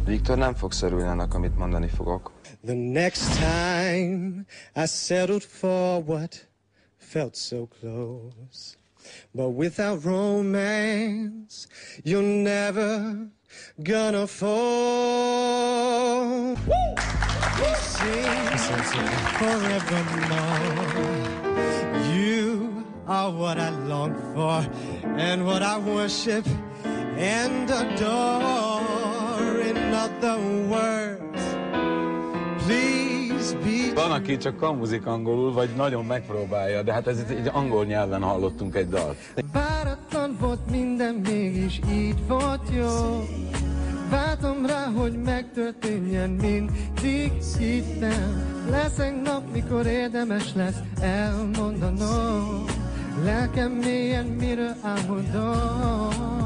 Viktor nem fogsz örülni annak, amit mondani fogok. The next time I settled for what felt so close. But without romance, you're never gonna fall. We sing forevermore. You are what I long for and what I worship and adore. In other words, please be. Van, aki csak kamuzik angolul, vagy nagyon megpróbálja, de hát ez egy angol nyelven hallottunk egy dalt. Váratlan volt minden, mégis így volt jó. Váltam rá, hogy megtörténjen, mindig hittem. Lesz egy nap, mikor érdemes lesz elmondanom. Lelkem mélyen miről álmodom.